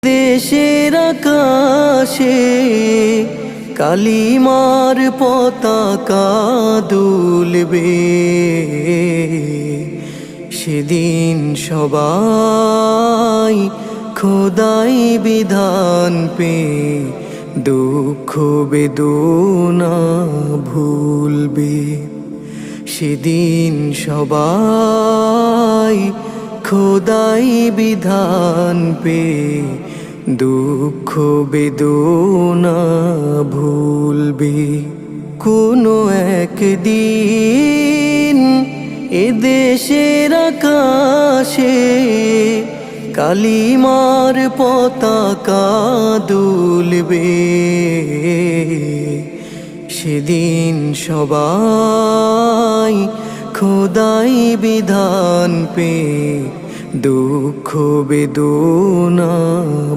দেশের আকাশে কালিমার পতাকা দুলবে, সেদিন সবাই খোদাই বিধান পে দুঃখ বেদনা ভুলবে। সেদিন সবাই খোদাই বিধান পে দুঃখ বেদনা ভুলবে। কোনো একদিন এদেশের আকাশে কালিমার পতাকা দুলবে, সেদিন সবাই খোদাই বিধান পে দুঃখ বেদনা